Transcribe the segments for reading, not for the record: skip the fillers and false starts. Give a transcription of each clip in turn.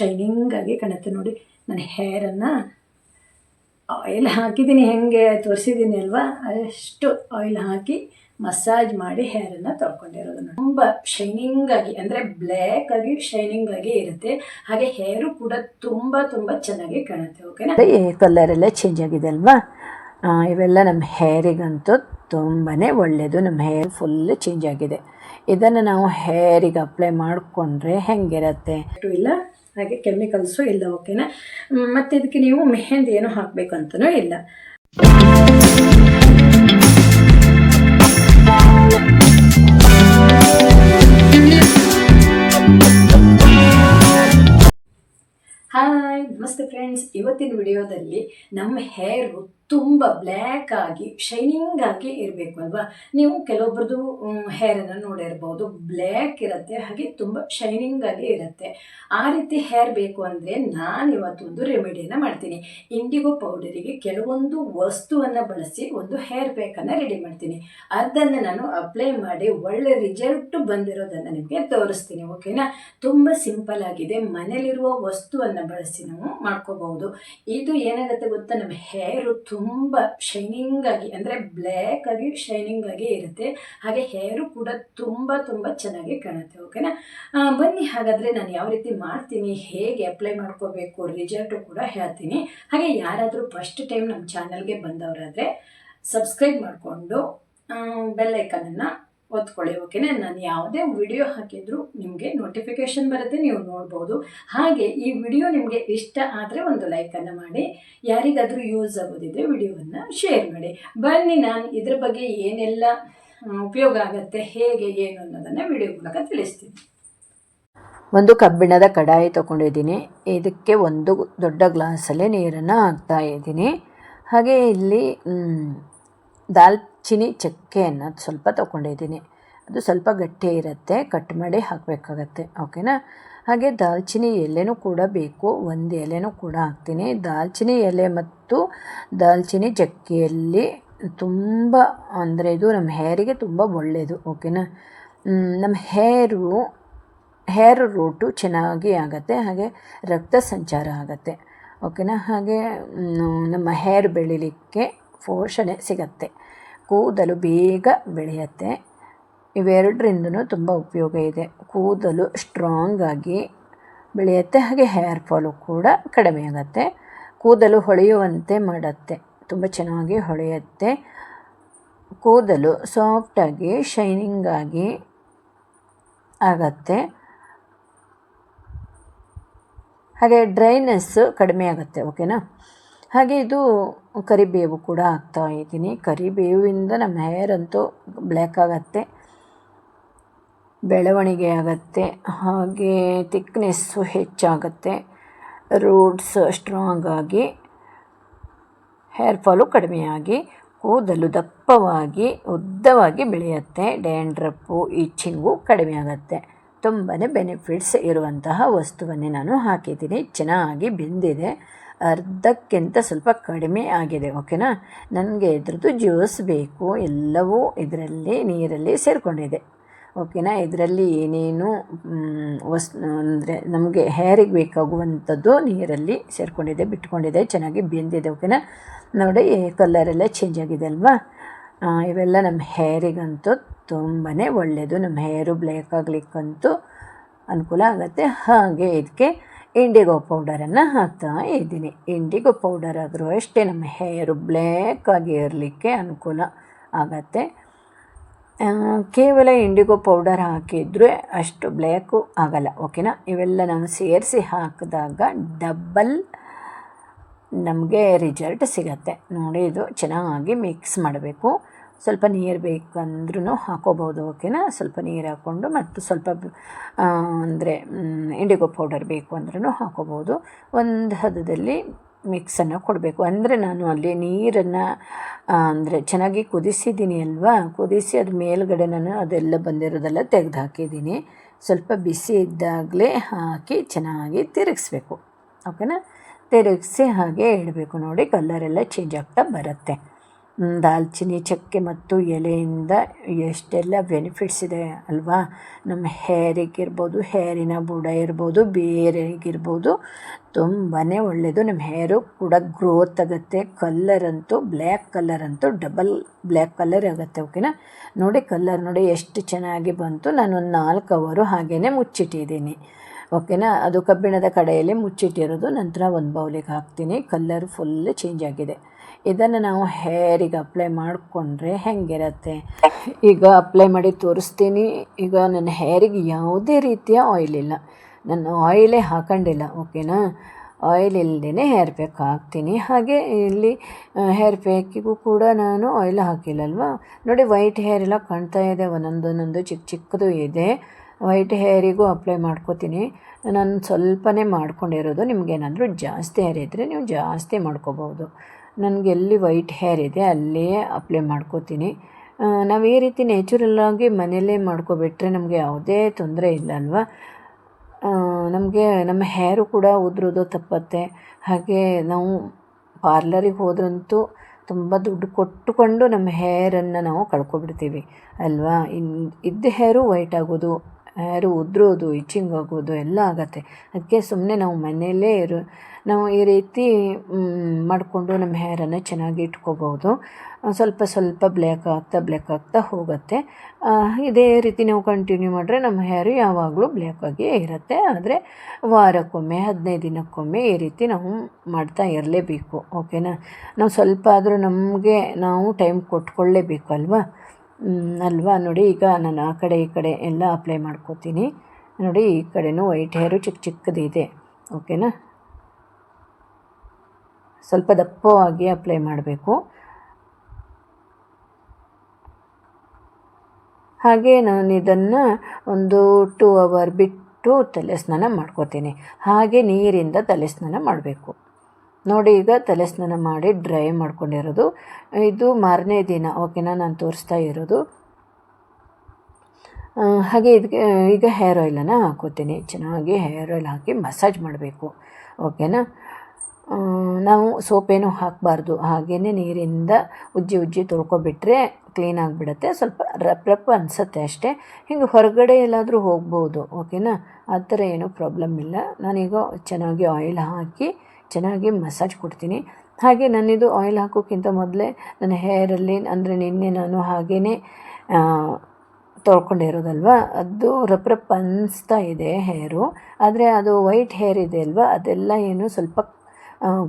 ಶೈನಿಂಗಾಗಿ ಕಾಣುತ್ತೆ ನೋಡಿ. ನಾನು ಹೇರನ್ನು ಆಯಿಲ್ ಹಾಕಿದ್ದೀನಿ, ಹೆಂಗೆ ತೋರಿಸಿದ್ದೀನಿ ಅಲ್ವಾ, ಅಷ್ಟು ಆಯಿಲ್ ಹಾಕಿ ಮಸಾಜ್ ಮಾಡಿ ಹೇರನ್ನು ತೊಳ್ಕೊಂಡಿರೋದು. ತುಂಬ ಶೈನಿಂಗಾಗಿ ಅಂದರೆ ಬ್ಲ್ಯಾಕ್ ಆಗಿ ಶೈನಿಂಗ್ ಆಗಿ ಇರುತ್ತೆ. ಹಾಗೆ ಹೇರು ಕೂಡ ತುಂಬ ತುಂಬ ಚೆನ್ನಾಗಿ ಕಾಣುತ್ತೆ. ಓಕೆನಾ, ಈ ಕಲರೆಲ್ಲ ಚೇಂಜ್ ಆಗಿದೆ ಅಲ್ವಾ. ಇವೆಲ್ಲ ನಮ್ಮ ಹೇರಿಗಂತೂ ತುಂಬಾ ಒಳ್ಳೆಯದು. ನಮ್ಮ ಹೇರ್ ಫುಲ್ ಚೇಂಜ್ ಆಗಿದೆ. ಇದನ್ನು ನಾವು ಹೇರಿಗೆ ಅಪ್ಲೈ ಮಾಡಿಕೊಂಡ್ರೆ ಹೆಂಗಿರುತ್ತೆ ಇಲ್ಲ, ಹಾಗೆ ಕೆಮಿಕಲ್ಸು ಇಲ್ಲ. ಓಕೆನಾ, ಮತ್ತು ಇದಕ್ಕೆ ನೀವು ಮೆಹಂದಿ ಏನೂ ಹಾಕಬೇಕಂತನೂ ಇಲ್ಲ. ಹಾಯ್, ನಮಸ್ತೆ ಫ್ರೆಂಡ್ಸ್. ಇವತ್ತಿನ ವಿಡಿಯೋದಲ್ಲಿ ನಮ್ಮ ಹೇರು ತುಂಬ ಬ್ಲ್ಯಾಕ್ ಆಗಿ ಶೈನಿಂಗ್ ಆಗಿ ಇರಬೇಕು ಅಲ್ವಾ. ನೀವು ಕೆಲವೊಬ್ರದ್ದು ಹೇರನ್ನು ನೋಡಿರ್ಬೋದು, ಬ್ಲ್ಯಾಕ್ ಇರುತ್ತೆ, ಹಾಗೆ ತುಂಬ ಶೈನಿಂಗ್ ಆಗಿ ಇರುತ್ತೆ. ಆ ರೀತಿ ಹೇರ್ ಬೇಕು ಅಂದರೆ ನಾನು ಇವತ್ತೊಂದು ರೆಮಿಡಿಯನ್ನು ಮಾಡ್ತೀನಿ. ಇಂಡಿಗೋ ಪೌಡರಿಗೆ ಕೆಲವೊಂದು ವಸ್ತುವನ್ನು ಬಳಸಿ ಒಂದು ಹೇರ್ ಪ್ಯಾಕನ್ನು ರೆಡಿ ಮಾಡ್ತೀನಿ. ಅದನ್ನು ನಾನು ಅಪ್ಲೈ ಮಾಡಿ ಒಳ್ಳೆ ರಿಸಲ್ಟ್ ಬಂದಿರೋದನ್ನು ನಿಮಗೆ ತೋರಿಸ್ತೀನಿ. ಓಕೆನಾ, ತುಂಬ ಸಿಂಪಲ್ ಆಗಿದೆ. ಮನೇಲಿರುವ ವಸ್ತುವನ್ನು ಬಳಸಿ ನಾವು ಮಾಡ್ಕೋಬಹುದು. ಇದು ಏನಾಗುತ್ತೆ ಗೊತ್ತಾ, ನಮ್ಮ ಹೇರು ತುಂಬ ಶೈನಿಂಗ್ ಆಗಿ ಅಂದರೆ ಬ್ಲ್ಯಾಕ್ ಆಗಿ ಶೈನಿಂಗ್ ಆಗಿ ಇರುತ್ತೆ. ಹಾಗೆ ಹೇರು ಕೂಡ ತುಂಬ ತುಂಬ ಚೆನ್ನಾಗಿ ಕಾಣುತ್ತೆ. ಓಕೆನಾ, ಬನ್ನಿ ಹಾಗಾದರೆ ನಾನು ಯಾವ ರೀತಿ ಮಾಡ್ತೀನಿ, ಹೇಗೆ ಅಪ್ಲೈ ಮಾಡ್ಕೋಬೇಕು, ರಿಸಲ್ಟು ಕೂಡ ಹೇಳ್ತೀನಿ. ಹಾಗೆ ಯಾರಾದರೂ ಫಸ್ಟ್ ಟೈಮ್ ನಮ್ಮ ಚಾನಲ್ಗೆ ಬಂದವರಾದರೆ ಸಬ್ಸ್ಕ್ರೈಬ್ ಮಾಡಿಕೊಂಡು ಬೆಲ್ ಐಕನನ್ನು ಒತ್ಕೊಳ್ಳಿ. ಓಕೆನಾ, ನಾನು ಯಾವುದೇ ವಿಡಿಯೋ ಹಾಕಿದರೂ ನಿಮಗೆ ನೋಟಿಫಿಕೇಷನ್ ಬರುತ್ತೆ, ನೀವು ನೋಡ್ಬೋದು. ಹಾಗೆ ಈ ವಿಡಿಯೋ ನಿಮಗೆ ಇಷ್ಟ ಆದರೆ ಒಂದು ಲೈಕನ್ನು ಮಾಡಿ, ಯಾರಿಗಾದರೂ ಯೂಸ್ ಆಗೋದಿದೆ ವಿಡಿಯೋವನ್ನು ಶೇರ್ ಮಾಡಿ. ಬನ್ನಿ ನಾನು ಇದ್ರ ಬಗ್ಗೆ ಏನೆಲ್ಲ ಉಪಯೋಗ ಆಗುತ್ತೆ, ಹೇಗೆ ಏನು ಅನ್ನೋದನ್ನು ವಿಡಿಯೋ ಮೂಲಕ ತಿಳಿಸ್ತೀನಿ. ಒಂದು ಕಬ್ಬಿಣದ ಕಡಾಯಿ ತೊಗೊಂಡಿದ್ದೀನಿ. ಇದಕ್ಕೆ ಒಂದು ದೊಡ್ಡ ಗ್ಲಾಸಲ್ಲಿ ನೀರನ್ನು ಹಾಕ್ತಾ ಇದ್ದೀನಿ. ಹಾಗೆ ಇಲ್ಲಿ ದಾಲ್ಚಿನ್ನಿ ಚಕ್ಕೆಯನ್ನು ಸ್ವಲ್ಪ ತೊಗೊಂಡಿದ್ದೀನಿ. ಅದು ಸ್ವಲ್ಪ ಗಟ್ಟಿ ಇರುತ್ತೆ, ಕಟ್ ಮಾಡಿ ಹಾಕಬೇಕಾಗತ್ತೆ. ಓಕೆನಾ, ಹಾಗೆ ದಾಲ್ಚಿನ್ನಿ ಎಲೆನೂ ಕೂಡ ಬೇಕು, ಒಂದು ಎಲೆನೂ ಕೂಡ ಹಾಕ್ತೀನಿ. ದಾಲ್ಚಿನ್ನಿ ಎಲೆ ಮತ್ತು ದಾಲ್ಚಿನ್ನಿ ಚಕ್ಕೆಯಲ್ಲಿ ತುಂಬ ಅಂದರೆ ಇದು ನಮ್ಮ ಹೇರಿಗೆ ತುಂಬ ಒಳ್ಳೆಯದು. ಓಕೆನಾ, ನಮ್ಮ ಹೇರ್ ರೂಟು ಚೆನ್ನಾಗಿ ಆಗುತ್ತೆ, ಹಾಗೆ ರಕ್ತ ಸಂಚಾರ ಆಗುತ್ತೆ. ಓಕೆನಾ, ಹಾಗೆ ನಮ್ಮ ಹೇರ್ ಬೆಳೀಲಿಕ್ಕೆ ಪೋಷಣೆ ಸಿಗತ್ತೆ, ಕೂದಲು ಬೇಗ ಬೆಳೆಯುತ್ತೆ. ಇವೆರಡರಿಂದನೂ ತುಂಬ ಉಪಯೋಗ ಇದೆ. ಕೂದಲು ಸ್ಟ್ರಾಂಗ್ ಆಗಿ ಬೆಳೆಯುತ್ತೆ, ಹಾಗೆ ಹೇರ್ ಫಾಲು ಕೂಡ ಕಡಿಮೆ ಆಗುತ್ತೆ. ಕೂದಲು ಹೊಳೆಯುವಂತೆ ಮಾಡುತ್ತೆ, ತುಂಬ ಚೆನ್ನಾಗಿ ಹೊಳೆಯುತ್ತೆ. ಕೂದಲು ಸಾಫ್ಟಾಗಿ ಶೈನಿಂಗ್ ಆಗಿ ಆಗತ್ತೆ, ಹಾಗೆ ಡ್ರೈನೆಸ್ ಕಡಿಮೆ ಆಗುತ್ತೆ. ಓಕೆನಾ, ಹಾಗೆ ಇದು ಕರಿಬೇವು ಕೂಡ ಹಾಕ್ತಾ ಇದ್ದೀನಿ. ಕರಿಬೇವಿಂದ ನಮ್ಮ ಹೇರ್ ಅಂತೂ ಬ್ಲ್ಯಾಕ್ ಆಗುತ್ತೆ, ಬೆಳವಣಿಗೆ ಆಗುತ್ತೆ, ಹಾಗೆ ಥಿಕ್ನೆಸ್ಸು ಹೆಚ್ಚಾಗುತ್ತೆ, ರೂಟ್ಸ್ ಸ್ಟ್ರಾಂಗ್ ಆಗಿ, ಹೇರ್ ಫಾಲು ಕಡಿಮೆಯಾಗಿ, ಕೂದಲು ದಪ್ಪವಾಗಿ ಉದ್ದವಾಗಿ ಬೆಳೆಯುತ್ತೆ, ಡ್ಯಾಂಡ್ರಪ್ಪು ಈಚಿಂಗು ಕಡಿಮೆ ಆಗುತ್ತೆ. ತುಂಬಾ ಬೆನಿಫಿಟ್ಸ್ ಇರುವಂತಹ ವಸ್ತುವನ್ನೇ ನಾನು ಹಾಕಿದ್ದೀನಿ. ಚೆನ್ನಾಗಿ ಬೆಂದಿದೆ, ಅರ್ಧಕ್ಕಿಂತ ಸ್ವಲ್ಪ ಕಡಿಮೆ ಆಗಿದೆ. ಓಕೆನಾ, ನನಗೆ ಇದ್ರದ್ದು ಜ್ಯೂಸ್ ಬೇಕು. ಎಲ್ಲವೂ ಇದರಲ್ಲಿ ನೀರಲ್ಲಿ ಸೇರಿಕೊಂಡಿದೆ. ಓಕೆನಾ, ಇದರಲ್ಲಿ ಏನೇನು ಅಂದರೆ ನಮಗೆ ಹೇರಿಗೆ ಬೇಕಾಗುವಂಥದ್ದು ನೀರಲ್ಲಿ ಸೇರಿಕೊಂಡಿದೆ, ಬಿಟ್ಕೊಂಡಿದೆ, ಚೆನ್ನಾಗಿ ಬೆಂದಿದೆ. ಓಕೆನಾ, ನೋಡಿ ಕಲರೆಲ್ಲ ಚೇಂಜ್ ಆಗಿದೆ ಅಲ್ವಾ. ಇವೆಲ್ಲ ನಮ್ಮ ಹೇರಿಗಂತೂ ತುಂಬಾ ಒಳ್ಳೆಯದು. ನಮ್ಮ ಹೇರು ಬ್ಲ್ಯಾಕ್ ಆಗಲಿಕ್ಕಂತೂ ಅನುಕೂಲ ಆಗುತ್ತೆ. ಹಾಗೆ ಇದಕ್ಕೆ ಇಂಡಿಗೋ ಪೌಡರನ್ನು ಹಾಕ್ತಾ ಇದ್ದೀನಿ. ಇಂಡಿಗೋ ಪೌಡರ್ ಆದರೂ ಅಷ್ಟೇ ನಮ್ಮ ಹೇರು ಬ್ಲ್ಯಾಕ್ ಆಗಿ ಇರಲಿಕ್ಕೆ ಅನುಕೂಲ ಆಗತ್ತೆ. ಕೇವಲ ಇಂಡಿಗೋ ಪೌಡರ್ ಹಾಕಿದರೆ ಅಷ್ಟು ಬ್ಲ್ಯಾಕು ಆಗಲ್ಲ. ಓಕೆನಾ, ಇವೆಲ್ಲ ನಾವು ಸೇರಿಸಿ ಹಾಕಿದಾಗ ಡಬ್ಬಲ್ ನಮಗೆ ರಿಸಲ್ಟ್ ಸಿಗತ್ತೆ. ನೋಡಿ, ಇದು ಚೆನ್ನಾಗಿ ಮಿಕ್ಸ್ ಮಾಡಬೇಕು. ಸ್ವಲ್ಪ ನೀರು ಬೇಕಂದ್ರೂ ಹಾಕೋಬೋದು. ಓಕೆನಾ, ಸ್ವಲ್ಪ ನೀರು ಹಾಕ್ಕೊಂಡು ಮತ್ತು ಸ್ವಲ್ಪ ಅಂದರೆ ಇಂಡಿಗೋ ಪೌಡರ್ ಬೇಕು ಅಂದ್ರೂ ಹಾಕೋಬೋದು. ಒಂದು ಹದದಲ್ಲಿ ಮಿಕ್ಸನ್ನು ಕೊಡಬೇಕು. ಅಂದರೆ ನಾನು ಅಲ್ಲಿ ನೀರನ್ನು ಅಂದರೆ ಚೆನ್ನಾಗಿ ಕುದಿಸಿದ್ದೀನಿ ಅಲ್ವಾ, ಕುದಿಸಿ ಅದ್ರ ಮೇಲ್ಗಡೆ ನಾನು ಅದೆಲ್ಲ ಬಂದಿರೋದೆಲ್ಲ ತೆಗೆದು ಹಾಕಿದ್ದೀನಿ. ಸ್ವಲ್ಪ ಬಿಸಿ ಇದ್ದಾಗಲೇ ಹಾಕಿ ಚೆನ್ನಾಗಿ ತಿರುಗಿಸ್ಬೇಕು. ಓಕೆನಾ, ತಿರುಗಿಸಿ ಹಾಗೆ ಇಡಬೇಕು. ನೋಡಿ ಕಲರೆಲ್ಲ ಚೇಂಜ್ ಆಗ್ತಾ ಬರುತ್ತೆ. ದಾಲ್ಚಿನ್ನಿ ಚಕ್ಕೆ ಮತ್ತು ಎಲೆಯಿಂದ ಎಷ್ಟೆಲ್ಲ ಬೆನಿಫಿಟ್ಸ್ ಇದೆ ಅಲ್ವಾ. ನಮ್ಮ ಹೇರಿಗಿರ್ಬೋದು, ಹೇರಿನ ಬುಡ ಇರ್ಬೋದು, ಬೇರೆಗಿರ್ಬೋದು ತುಂಬಾ ಒಳ್ಳೆಯದು. ನಮ್ಮ ಹೇರು ಕೂಡ ಗ್ರೋತ್ ಆಗುತ್ತೆ. ಕಲ್ಲರಂತೂ ಬ್ಲ್ಯಾಕ್ ಕಲ್ಲರಂತೂ ಡಬಲ್ ಬ್ಲ್ಯಾಕ್ ಕಲರ್ ಆಗುತ್ತೆ. ಓಕೆನಾ, ನೋಡಿ ಕಲ್ಲರ್ ನೋಡಿ ಎಷ್ಟು ಚೆನ್ನಾಗಿ ಬಂತು. ನಾನೊಂದು 4 ಅವರು ಹಾಗೇ ಮುಚ್ಚಿಟ್ಟಿದ್ದೀನಿ. ಓಕೆನಾ, ಅದು ಕಬ್ಬಿಣದ ಕಡೆಯಲ್ಲಿ ಮುಚ್ಚಿಟ್ಟಿರೋದು. ನಂತರ ಒಂದು ಬೌಲಿಗೆ ಹಾಕ್ತೀನಿ. ಕಲ್ಲರ್ ಫುಲ್ ಚೇಂಜ್ ಆಗಿದೆ. ಇದನ್ನು ನಾವು ಹೇರಿಗೆ ಅಪ್ಲೈ ಮಾಡಿಕೊಂಡ್ರೆ ಹೆಂಗಿರತ್ತೆ ಈಗ ಅಪ್ಲೈ ಮಾಡಿ ತೋರಿಸ್ತೀನಿ. ಈಗ ನನ್ನ ಹೇರಿಗೆ ಯಾವುದೇ ರೀತಿಯ ಆಯಿಲ್ ಇಲ್ಲ, ನಾನು ಆಯಿಲೇ ಹಾಕೊಂಡಿಲ್ಲ. ಓಕೆನಾ, ಆಯಿಲ್ ಇಲ್ಲದೇ ಹೇರ್ ಪ್ಯಾಕ್ ಹಾಕ್ತೀನಿ. ಹಾಗೆ ಇಲ್ಲಿ ಹೇರ್ ಪ್ಯಾಕಿಗೂ ಕೂಡ ನಾನು ಆಯಿಲ್ ಹಾಕಿಲ್ಲಲ್ವ. ನೋಡಿ ವೈಟ್ ಹೇರ್ ಎಲ್ಲ ಕಾಣ್ತಾ ಇದೆ, ಒಂದೊಂದು ಚಿಕ್ಕ ಚಿಕ್ಕದು ಇದೆ. ವೈಟ್ ಹೇರಿಗೂ ಅಪ್ಲೈ ಮಾಡ್ಕೋತೀನಿ. ನಾನು ಸ್ವಲ್ಪನೇ ಮಾಡ್ಕೊಂಡಿರೋದು. ನಿಮಗೇನಾದರೂ ಜಾಸ್ತಿ ಹೇರ್ ಇದ್ದರೆ ನೀವು ಜಾಸ್ತಿ ಮಾಡ್ಕೋಬೋದು. ನನಗೆ ಎಲ್ಲಿ ವೈಟ್ ಹೇರ್ ಇದೆ ಅಲ್ಲೇ ಅಪ್ಲೈ ಮಾಡ್ಕೋತೀನಿ. ನಾವು ಈ ರೀತಿ ನ್ಯಾಚುರಲ್ಲಾಗಿ ಮನೆಯಲ್ಲೇ ಮಾಡ್ಕೊಬಿಟ್ರೆ ನಮಗೆ ಯಾವುದೇ ತೊಂದರೆ ಇಲ್ಲ ಅಲ್ವಾ. ನಮಗೆ ನಮ್ಮ ಹೇರು ಕೂಡ ಉದುರೋದು ತಪ್ಪತ್ತೆ. ಹಾಗೆ ನಾವು ಪಾರ್ಲರಿಗೆ ಹೋದ್ರಂತೂ ತುಂಬ ದುಡ್ಡು ಕೊಟ್ಟುಕೊಂಡು ನಮ್ಮ ಹೇರನ್ನು ನಾವು ಕಳ್ಕೊಬಿಡ್ತೀವಿ ಅಲ್ವಾ. ಇದ್ದ ಹೇರು ವೈಟ್ ಆಗೋದು, ಹೇರು ಉದುರೋದು, ಇಚಿಂಗ್ ಆಗೋದು ಎಲ್ಲ ಆಗುತ್ತೆ. ಅದಕ್ಕೆ ಸುಮ್ಮನೆ ನಾವು ಮನೆಯಲ್ಲೇ ನಾವು ಈ ರೀತಿ ಮಾಡಿಕೊಂಡು ನಮ್ಮ ಹೇರನ್ನು ಚೆನ್ನಾಗಿ ಇಟ್ಕೋಬೋದು. ಸ್ವಲ್ಪ ಸ್ವಲ್ಪ ಬ್ಲ್ಯಾಕ್ ಆಗ್ತಾ ಹೋಗುತ್ತೆ. ಇದೇ ರೀತಿ ನಾವು ಕಂಟಿನ್ಯೂ ಮಾಡಿದ್ರೆ ನಮ್ಮ ಹೇರು ಯಾವಾಗಲೂ ಬ್ಲ್ಯಾಕಾಗಿಯೇ ಇರುತ್ತೆ. ಆದರೆ ವಾರಕ್ಕೊಮ್ಮೆ 15 ದಿನಕ್ಕೊಮ್ಮೆ ಈ ರೀತಿ ನಾವು ಮಾಡ್ತಾ ಇರಲೇಬೇಕು. ಓಕೆನಾ, ನಾವು ಸ್ವಲ್ಪ ಆದರೂ ನಮಗೆ ನಾವು ಟೈಮ್ ಕೊಟ್ಕೊಳ್ಳೇಬೇಕು ಅಲ್ವಾ. ನೋಡಿ ಈಗ ನಾನು ಆ ಕಡೆ ಈ ಕಡೆ ಎಲ್ಲ ಅಪ್ಲೈ ಮಾಡ್ಕೋತೀನಿ. ನೋಡಿ ಈ ಕಡೆನೂ ವೈಟ್ ಹೇರು ಚಿಕ್ಕ ಚಿಕ್ಕದಿದೆ. ಓಕೆನಾ, ಸ್ವಲ್ಪ ದಪ್ಪವಾಗಿ ಅಪ್ಲೈ ಮಾಡಬೇಕು. ಹಾಗೆ ನಾನು ಇದನ್ನು ಒಂದು 2 ಅವರ್ ಬಿಟ್ಟು ತಲೆ ಸ್ನಾನ ಮಾಡ್ಕೋತೀನಿ. ಹಾಗೆ ನೀರಿಂದ ತಲೆ ಸ್ನಾನ ಮಾಡಬೇಕು. ನೋಡಿ ಈಗ ತಲೆ ಸ್ನಾನ ಮಾಡಿ ಡ್ರೈ ಮಾಡ್ಕೊಂಡಿರೋದು ಇದು ಮಾರನೇ ದಿನ. ಓಕೆನಾ, ನಾನು ತೋರಿಸ್ತಾ ಇರೋದು. ಹಾಗೆ ಇದಕ್ಕೆ ಈಗ ಹೇರ್ ಆಯಿಲನ್ನು ಹಾಕೋತೀನಿ. ಚೆನ್ನಾಗಿ ಹೇರ್ ಆಯಿಲ್ ಹಾಕಿ ಮಸಾಜ್ ಮಾಡಬೇಕು. ಓಕೆನಾ, ನಾವು ಸೋಪೇನೂ ಹಾಕಬಾರ್ದು. ಹಾಗೇ ನೀರಿಂದ ಉಜ್ಜಿ ತೊಳ್ಕೊಬಿಟ್ರೆ ಕ್ಲೀನ್ ಆಗಿಬಿಡುತ್ತೆ. ಸ್ವಲ್ಪ ರಪ್ ಅನಿಸುತ್ತೆ ಅಷ್ಟೇ. ಹಿಂಗೆ ಹೊರಗಡೆ ಎಲ್ಲಾದರೂ ಹೋಗ್ಬೋದು. ಓಕೆನಾ, ಆ ಥರ ಏನೂ ಪ್ರಾಬ್ಲಮ್ ಇಲ್ಲ. ನಾನೀಗ ಚೆನ್ನಾಗಿ ಆಯಿಲ್ ಹಾಕಿ ಚೆನ್ನಾಗಿ ಮಸಾಜ್ ಕೊಡ್ತೀನಿ. ಹಾಗೆ ನಾನಿದು ಆಯಿಲ್ ಹಾಕೋಕ್ಕಿಂತ ಮೊದಲೇ ನನ್ನ ಹೇರಲ್ಲಿ ಅಂದರೆ ನಿನ್ನೆ ನಾನು ಹಾಗೇ ತೊಳ್ಕೊಂಡಿರೋದಲ್ವ, ಅದು ರಪ್ ಅನಿಸ್ತಾ ಇದೆ ಹೇರು. ಆದರೆ ಅದು ವೈಟ್ ಹೇರ್ ಇದೆ ಅಲ್ವಾ, ಅದೆಲ್ಲ ಏನು ಸ್ವಲ್ಪ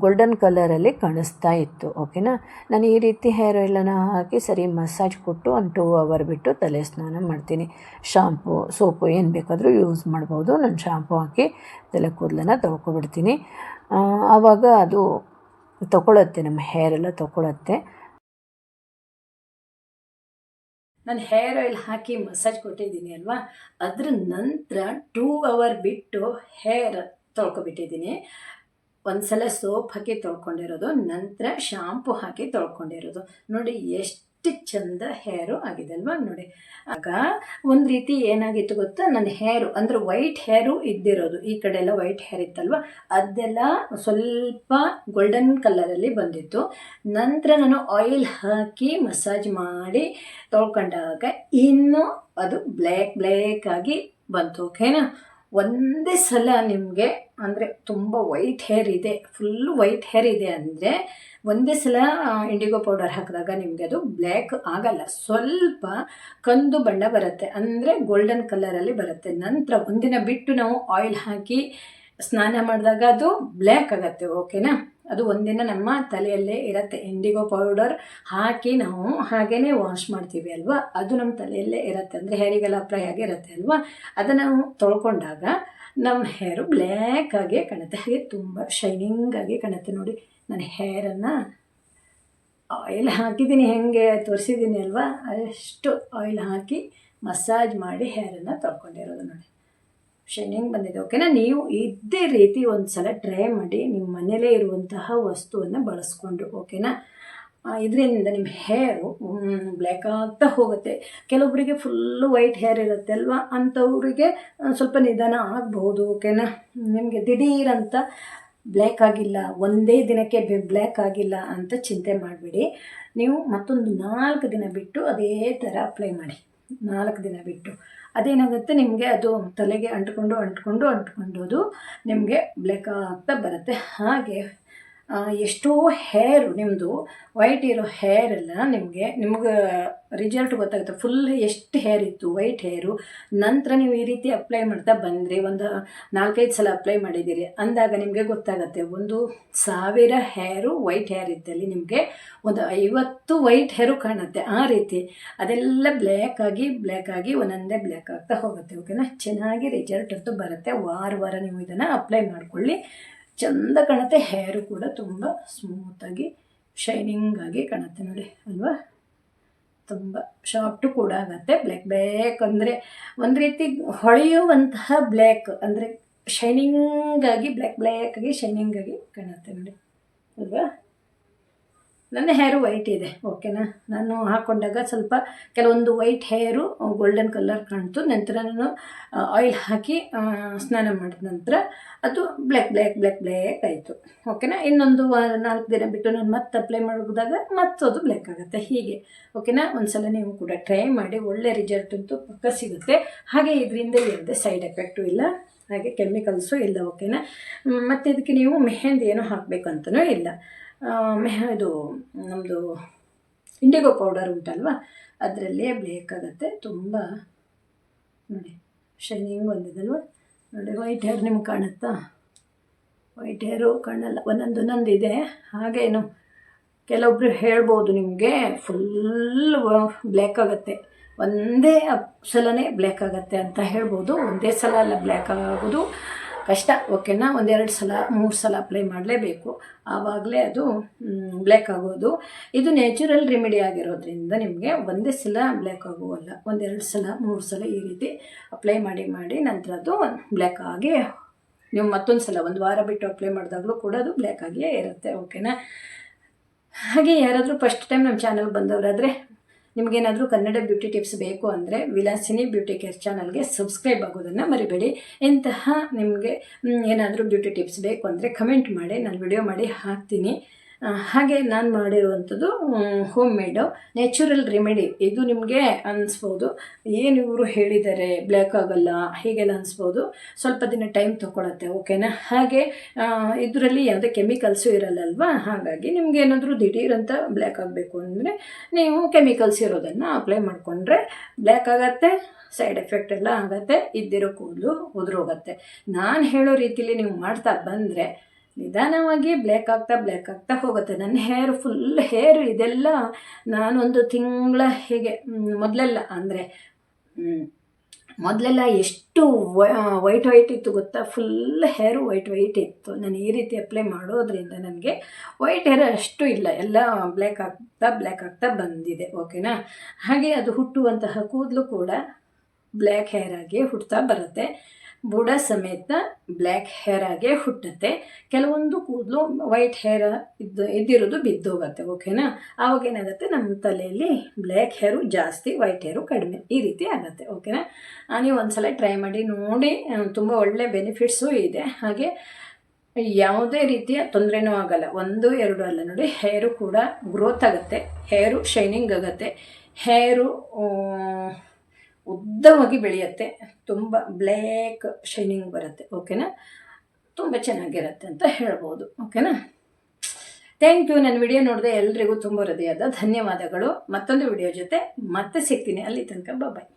ಗೋಲ್ಡನ್ ಕಲರಲ್ಲಿ ಕಾಣಿಸ್ತಾ ಇತ್ತು. ಓಕೆನಾ, ನಾನು ಈ ರೀತಿ ಹೇರ್ ಆಯಿಲನ್ನು ಹಾಕಿ ಸರಿ ಮಸಾಜ್ ಕೊಟ್ಟು ಒಂದು 2 ಅವರ್ ಬಿಟ್ಟು ತಲೆ ಸ್ನಾನ ಮಾಡ್ತೀನಿ. ಶಾಂಪು ಸೋಪು ಏನು ಬೇಕಾದರೂ ಯೂಸ್ ಮಾಡ್ಬೋದು. ನಾನು ಶಾಂಪು ಹಾಕಿ ತಲೆ ಕೂದಲನ್ನು ತೊಳ್ಕೊಬಿಡ್ತೀನಿ. ಆವಾಗ ಅದು ತೊಗೊಳುತ್ತೆ, ನಮ್ಮ ಹೇರೆಲ್ಲ ತೊಗೊಳುತ್ತೆ. ನಾನು ಹೇರ್ ಆಯಿಲ್ ಹಾಕಿ ಮಸಾಜ್ ಕೊಟ್ಟಿದ್ದೀನಿ ಅಲ್ವಾ, ಅದ್ರ ನಂತರ 2 ಅವರ್ ಬಿಟ್ಟು ಹೇರ್ ತೊಳ್ಕೊಬಿಟ್ಟಿದ್ದೀನಿ. ಒಂದು ಸಲ ಸೋಪ್ ಹಾಕಿ ತೊಳ್ಕೊಂಡಿರೋದು, ನಂತರ ಶಾಂಪು ಹಾಕಿ ತೊಳ್ಕೊಂಡಿರೋದು. ನೋಡಿ ಎಷ್ಟು ಚಂದ ಹೇರು ಆಗಿದೆ ಅಲ್ವಾ. ನೋಡಿ ಆಗ ಒಂದು ರೀತಿ ಏನಾಗಿತ್ತು ಗೊತ್ತಾ, ನನ್ನ ಹೇರು ಅಂದರೆ ವೈಟ್ ಹೇರು ಇದ್ದಿರೋದು, ಈ ಕಡೆ ಎಲ್ಲ ವೈಟ್ ಹೇರ್ ಇತ್ತಲ್ವ, ಅದೆಲ್ಲ ಸ್ವಲ್ಪ ಗೋಲ್ಡನ್ ಕಲರಲ್ಲಿ ಬಂದಿತ್ತು. ನಂತರ ನಾನು ಆಯಿಲ್ ಹಾಕಿ ಮಸಾಜ್ ಮಾಡಿ ತೊಳ್ಕೊಂಡಾಗ ಇನ್ನೂ ಅದು ಬ್ಲ್ಯಾಕ್ ಆಗಿ ಬಂತು. ಓಕೆನಾ, ಒಂದೇ ಸಲ ನಿಮಗೆ ಅಂದರೆ ತುಂಬ ವೈಟ್ ಹೇರ್ ಇದೆ, ಫುಲ್ಲು ವೈಟ್ ಹೇರ್ ಇದೆ ಅಂದರೆ ಒಂದೇ ಸಲ ಇಂಡಿಗೋ ಪೌಡರ್ ಹಾಕಿದಾಗ ನಿಮಗೆ ಅದು ಬ್ಲ್ಯಾಕ್ ಆಗಲ್ಲ, ಸ್ವಲ್ಪ ಕಂದು ಬಣ್ಣ ಬರುತ್ತೆ, ಅಂದರೆ ಗೋಲ್ಡನ್ ಕಲರಲ್ಲಿ ಬರುತ್ತೆ. ನಂತರ ಒಂದಿನ ಬಿಟ್ಟು ನಾವು ಆಯಿಲ್ ಹಾಕಿ ಸ್ನಾನ ಮಾಡಿದಾಗ ಅದು ಬ್ಲ್ಯಾಕ್ ಆಗುತ್ತೆ. ಓಕೆನಾ, ಅದು ಒಂದಿನ ನಮ್ಮ ತಲೆಯಲ್ಲೇ ಇರುತ್ತೆ. ಇಂಡಿಗೋ ಪೌಡರ್ ಹಾಕಿ ನಾವು ಹಾಗೇ ವಾಶ್ ಮಾಡ್ತೀವಿ ಅಲ್ವಾ, ಅದು ನಮ್ಮ ತಲೆಯಲ್ಲೇ ಇರುತ್ತೆ. ಅಂದರೆ ಹೇರಿಗೆಲ್ಲ ಅಪ್ಲೈ ಆಗಿರುತ್ತೆ ಅಲ್ವಾ, ಅದನ್ನು ನಾವು ತೊಳ್ಕೊಂಡಾಗ ನಮ್ಮ ಹೇರು ಬ್ಲ್ಯಾಕ್ ಆಗಿ ಕಾಣುತ್ತೆ. ಹಾಗೆ ತುಂಬ ಶೈನಿಂಗ್ ಆಗಿ ಕಾಣುತ್ತೆ. ನೋಡಿ ನಾನು ಹೇರನ್ನು ಆಯಿಲ್ ಹಾಕಿದ್ದೀನಿ, ಹೆಂಗೆ ತೋರಿಸಿದ್ದೀನಿ ಅಲ್ವಾ, ಅಷ್ಟು ಆಯಿಲ್ ಹಾಕಿ ಮಸಾಜ್ ಮಾಡಿ ಹೇರನ್ನು ತೊಳ್ಕೊಂಡಿರೋದು. ನೋಡಿ ಶೈನಿಂಗ್ ಬಂದಿದೆ. ಓಕೆನಾ, ನೀವು ಇದೇ ರೀತಿ ಒಂದು ಸಲ ಟ್ರೈ ಮಾಡಿ ನಿಮ್ಮ ಮನೆಯಲ್ಲೇ ಇರುವಂತಹ ವಸ್ತುವನ್ನು ಬಳಸ್ಕೊಂಡು. ಓಕೆನಾ, ಇದರಿಂದ ನಿಮ್ಮ ಹೇರು ಬ್ಲ್ಯಾಕ್ ಆಗ್ತಾ ಹೋಗುತ್ತೆ. ಕೆಲವೊಬ್ಬರಿಗೆ ಫುಲ್ಲು ವೈಟ್ ಹೇರ್ ಇರುತ್ತೆ ಅಲ್ವಾ, ಅಂಥವರಿಗೆ ಸ್ವಲ್ಪ ನಿಧಾನ ಆಗ್ಬೋದು. ಓಕೆನಾ, ನಿಮಗೆ ದಿಢೀರಂತ ಬ್ಲ್ಯಾಕ್ ಆಗಿಲ್ಲ, ಒಂದೇ ದಿನಕ್ಕೆ ಬ್ಲ್ಯಾಕ್ ಆಗಿಲ್ಲ ಅಂತ ಚಿಂತೆ ಮಾಡಬೇಡಿ. ನೀವು ಮತ್ತೊಂದು 4 ದಿನ ಬಿಟ್ಟು ಅದೇ ಥರ ಅಪ್ಲೈ ಮಾಡಿ. 4 ದಿನ ಬಿಟ್ಟು ಅದೇನಾಗುತ್ತೆ, ನಿಮಗೆ ಅದು ತಲೆಗೆ ಅಂಟ್ಕೊಂಡು ಅದು ನಿಮಗೆ ಬ್ಲ್ಯಾಕ್ ಆಗ್ತಾ ಬರುತ್ತೆ. ಹಾಗೆ ಎಷ್ಟೋ ಹೇರು ನಿಮ್ಮದು ವೈಟ್ ಇರೋ ಹೇರೆಲ್ಲ ನಿಮ್ಗೆ ರಿಸಲ್ಟ್ ಗೊತ್ತಾಗುತ್ತೆ. ಫುಲ್ ಎಷ್ಟು ಹೇರ್ ಇತ್ತು ವೈಟ್ ಹೇರು, ನಂತರ ನೀವು ಈ ರೀತಿ ಅಪ್ಲೈ ಮಾಡ್ತಾ ಬಂದ್ರಿ, ಒಂದು 4-5 ಸಲ ಅಪ್ಲೈ ಮಾಡಿದ್ದೀರಿ ಅಂದಾಗ ನಿಮಗೆ ಗೊತ್ತಾಗುತ್ತೆ. 1,000 ಹೇರು ವೈಟ್ ಹೇರ್ ಇದ್ದಲ್ಲಿ ನಿಮಗೆ ಒಂದು 50 ವೈಟ್ ಹೇರು ಕಾಣುತ್ತೆ. ಆ ರೀತಿ ಅದೆಲ್ಲ ಬ್ಲ್ಯಾಕ್ ಆಗಿ ಒಂದೊಂದೇ ಬ್ಲ್ಯಾಕ್ ಆಗ್ತಾ ಹೋಗುತ್ತೆ. ಓಕೆನಾ, ಚೆನ್ನಾಗಿ ರಿಸಲ್ಟ್ ಅಂತೂ ಬರುತ್ತೆ. ವಾರ ನೀವು ಇದನ್ನು ಅಪ್ಲೈ ಮಾಡ್ಕೊಳ್ಳಿ, ಚೆಂದ ಕಾಣುತ್ತೆ. ಹೇರು ಕೂಡ ತುಂಬ ಸ್ಮೂತಾಗಿ ಶೈನಿಂಗ್ ಆಗಿ ಕಾಣುತ್ತೆ ನೋಡಿ ಅಲ್ವಾ. ತುಂಬ ಶಾರ್ಟು ಕೂಡ ಆಗುತ್ತೆ. ಬ್ಲ್ಯಾಕ್ ಅಂದರೆ ಒಂದು ರೀತಿ ಹೊಳೆಯುವಂತಹ ಬ್ಲ್ಯಾಕ್, ಅಂದರೆ ಶೈನಿಂಗ್ ಆಗಿ ಬ್ಲ್ಯಾಕ್ ಆಗಿ ಶೈನಿಂಗ್ ಆಗಿ ಕಾಣುತ್ತೆ ನೋಡಿ ಅಲ್ವಾ. ನನ್ನ ಹೇರು ವೈಟ್ ಇದೆ. ಓಕೆನಾ, ನಾನು ಹಾಕ್ಕೊಂಡಾಗ ಸ್ವಲ್ಪ ಕೆಲವೊಂದು ವೈಟ್ ಹೇರು ಗೋಲ್ಡನ್ ಕಲರ್ ಕಾಣ್ತು. ನಂತರ ನಾನು ಆಯಿಲ್ ಹಾಕಿ ಸ್ನಾನ ಮಾಡಿದ ನಂತರ ಅದು ಬ್ಲ್ಯಾಕ್ ಆಯಿತು. ಓಕೆನಾ, ಇನ್ನೊಂದು 4 ದಿನ ಬಿಟ್ಟು ನಾನು ಮತ್ತೆ ಅಪ್ಲೈ ಮಾಡಿದಾಗ ಮತ್ತದು ಬ್ಲ್ಯಾಕ್ ಆಗುತ್ತೆ. ಹೀಗೆ ಓಕೆನಾ, ಒಂದು ಸಲ ನೀವು ಕೂಡ ಟ್ರೈ ಮಾಡಿ, ಒಳ್ಳೆ ರಿಸಲ್ಟ್ ಅಂತೂ ಪಕ್ಕ ಸಿಗುತ್ತೆ. ಹಾಗೆ ಇದರಿಂದ ಯಾವುದೇ ಸೈಡ್ ಎಫೆಕ್ಟು ಇಲ್ಲ, ಹಾಗೆ ಕೆಮಿಕಲ್ಸು ಇಲ್ಲ. ಓಕೆನಾ, ಮತ್ತು ಇದಕ್ಕೆ ನೀವು ಮೆಹಂದಿ ಏನೋ ಹಾಕಬೇಕಂತನೂ ಇಲ್ಲ. ಇದು ನಮ್ಮದು ಇಂಡಿಗೋ ಪೌಡರ್ ಉಂಟಲ್ವ, ಅದರಲ್ಲೇ ಬ್ಲ್ಯಾಕ್ ಆಗುತ್ತೆ. ತುಂಬ ನೋಡಿ ಶೈನಿಂಗ್ ಬಂದಿದಲ್ವ ನೋಡಿ. ವೈಟ್ ಹೇರ್ ನಿಮ್ಗೆ ಕಾಣುತ್ತಾ? ವೈಟ್ ಹೇರು ಕಾಣಲ್ಲ, ಒಂದೊಂದು ಇದೆ. ಹಾಗೇನು ಕೆಲವೊಬ್ರು ಹೇಳ್ಬೋದು ನಿಮಗೆ ಫುಲ್ ಬ್ಲ್ಯಾಕ್ ಆಗುತ್ತೆ, ಒಂದೇ ಸಲನೇ ಬ್ಲ್ಯಾಕ್ ಆಗುತ್ತೆ ಅಂತ ಹೇಳ್ಬೋದು. ಒಂದೇ ಸಲ ಅಲ್ಲ, ಬ್ಲ್ಯಾಕ್ ಆಗೋದು ಕಷ್ಟ. ಓಕೆನಾ, 1-2 ಸಲ 3 ಸಲ ಅಪ್ಲೈ ಮಾಡಲೇಬೇಕು, ಆವಾಗಲೇ ಅದು ಬ್ಲ್ಯಾಕ್ ಆಗೋದು. ಇದು ನ್ಯಾಚುರಲ್ ರೆಮಿಡಿ ಆಗಿರೋದ್ರಿಂದ ನಿಮಗೆ ಒಂದೇ ಸಲ ಬ್ಲ್ಯಾಕ್ ಆಗೋವಲ್ಲ, 1-2 ಸಲ 3 ಸಲ ಈ ರೀತಿ ಅಪ್ಲೈ ಮಾಡಿ ನಂತರ ಅದು ಬ್ಲ್ಯಾಕ್ ಆಗಿ ನೀವು ಮತ್ತೊಂದು ಸಲ 1 ವಾರ ಬಿಟ್ಟು ಅಪ್ಲೈ ಮಾಡಿದಾಗಲೂ ಕೂಡ ಅದು ಬ್ಲ್ಯಾಕ್ ಆಗಿಯೇ ಇರುತ್ತೆ. ಓಕೆನಾ, ಹಾಗೆ ಯಾರಾದರೂ ಫಸ್ಟ್ ಟೈಮ್ ನಮ್ಮ ಚಾನಲ್ಗೆ ಬಂದವರಾದರೆ ನಿಮಗೇನಾದರೂ ಕನ್ನಡ ಬ್ಯೂಟಿ ಟಿಪ್ಸ್ ಬೇಕು ಅಂದರೆ ವಿಲಾಸಿನಿ ಬ್ಯೂಟಿ ಕೇರ್ ಚಾನಲ್ಗೆ ಸಬ್ಸ್ಕ್ರೈಬ್ ಆಗೋದನ್ನು ಮರಿಬೇಡಿ. ಇಂತಹ ನಿಮಗೆ ಏನಾದರೂ ಬ್ಯೂಟಿ ಟಿಪ್ಸ್ ಬೇಕು ಅಂದರೆ ಕಮೆಂಟ್ ಮಾಡಿ, ನಾನು ವಿಡಿಯೋ ಮಾಡಿ ಹಾಕ್ತೀನಿ. ಹಾಗೆ ನಾನು ಮಾಡಿರುವಂಥದ್ದು ಹೋಮ್ ಮೇಡು ನ್ಯಾಚುರಲ್ ರೆಮಿಡಿ. ಇದು ನಿಮಗೆ ಅನಿಸ್ಬೋದು, ಏನು ಇವರು ಹೇಳಿದ್ದಾರೆ ಬ್ಲ್ಯಾಕ್ ಆಗೋಲ್ಲ ಹೀಗೆಲ್ಲ ಅನಿಸ್ಬೋದು. ಸ್ವಲ್ಪ ದಿನ ಟೈಮ್ ತೊಗೊಳತ್ತೆ. ಓಕೆನಾ, ಹಾಗೆ ಇದರಲ್ಲಿ ಯಾವುದೇ ಕೆಮಿಕಲ್ಸು ಇರಲ್ಲಲ್ವಾ. ಹಾಗಾಗಿ ನಿಮ್ಗೆ ಏನಾದರೂ ದಿಢೀರಂತ ಬ್ಲ್ಯಾಕ್ ಆಗಬೇಕು ಅಂದರೆ ನೀವು ಕೆಮಿಕಲ್ಸ್ ಇರೋದನ್ನು ಅಪ್ಲೈ ಮಾಡಿಕೊಂಡ್ರೆ ಬ್ಲ್ಯಾಕ್ ಆಗುತ್ತೆ, ಸೈಡ್ ಎಫೆಕ್ಟ್ ಎಲ್ಲ ಆಗುತ್ತೆ, ಇದ್ದಿರೋ ಕೂದಲು ಉದುರೋಗುತ್ತೆ. ನಾನು ಹೇಳೋ ರೀತಿಲಿ ನೀವು ಮಾಡ್ತಾ ಬಂದರೆ ನಿಧಾನವಾಗಿ ಬ್ಲ್ಯಾಕ್ ಆಗ್ತಾ ಹೋಗುತ್ತೆ. ನನ್ನ ಫುಲ್ ಹೇರು ಇದೆಲ್ಲ ನಾನೊಂದು ತಿಂಗಳ ಹೇಗೆ ಮೊದಲೆಲ್ಲ ಎಷ್ಟು ವೈಟ್ ಇತ್ತು ಗೊತ್ತಾ, ಫುಲ್ ಹೇರು ವೈಟ್ ಇತ್ತು. ನಾನು ಈ ರೀತಿ ಅಪ್ಲೈ ಮಾಡೋದ್ರಿಂದ ನನಗೆ ವೈಟ್ ಹೇರ್ ಅಷ್ಟು ಇಲ್ಲ, ಎಲ್ಲ ಬ್ಲ್ಯಾಕ್ ಆಗ್ತಾ ಬಂದಿದೆ. ಓಕೆನಾ, ಹಾಗೆ ಅದು ಹುಟ್ಟುವಂತಹ ಕೂದಲು ಕೂಡ ಬ್ಲ್ಯಾಕ್ ಹೇರ್ ಆಗಿ ಹುಟ್ಟುತ್ತಾ ಬರುತ್ತೆ. ಬುಡ ಸಮೇತ ಬ್ಲ್ಯಾಕ್ ಹೇರ್ ಆಗೇ ಹುಟ್ಟುತ್ತೆ. ಕೆಲವೊಂದು ಕೂದಲು ವೈಟ್ ಹೇರ್ ಇದ್ದಿರೋದು ಬಿದ್ದೋಗುತ್ತೆ. ಓಕೆನಾ, ಆವಾಗ ಏನಾಗುತ್ತೆ, ನಮ್ಮ ತಲೆಯಲ್ಲಿ ಬ್ಲ್ಯಾಕ್ ಹೇರು ಜಾಸ್ತಿ, ವೈಟ್ ಹೇರು ಕಡಿಮೆ, ಈ ರೀತಿ ಆಗುತ್ತೆ. ಓಕೆನಾ, ನೀವು ಒಂದ್ಸಲ ಟ್ರೈ ಮಾಡಿ ನೋಡಿ, ತುಂಬ ಒಳ್ಳೆ ಬೆನಿಫಿಟ್ಸು ಇದೆ. ಹಾಗೆ ಯಾವುದೇ ರೀತಿಯ ತೊಂದರೆನೂ ಆಗಲ್ಲ, 1-2 ಅಲ್ಲ ನೋಡಿ. ಹೇರು ಕೂಡ ಗ್ರೋತ್ ಆಗುತ್ತೆ, ಹೇರು ಶೈನಿಂಗ್ ಆಗುತ್ತೆ, ಹೇರು ಉದ್ದವಾಗಿ ಬೆಳೆಯುತ್ತೆ, ತುಂಬ ಬ್ಲ್ಯಾಕ್ ಶೈನಿಂಗ್ ಬರುತ್ತೆ. ಓಕೆನಾ, ತುಂಬ ಚೆನ್ನಾಗಿರುತ್ತೆ ಅಂತ ಹೇಳ್ಬೋದು. ಓಕೆನಾ, ಥ್ಯಾಂಕ್ ಯು. ನನ್ನ ವಿಡಿಯೋ ನೋಡಿದೆ ಎಲ್ರಿಗೂ ತುಂಬ ಹೃದಯದ ಧನ್ಯವಾದಗಳು. ಮತ್ತೊಂದು ವಿಡಿಯೋ ಜೊತೆ ಮತ್ತೆ ಸಿಗ್ತೀನಿ. ಅಲ್ಲಿ ತನಕ ಬಾಯ್.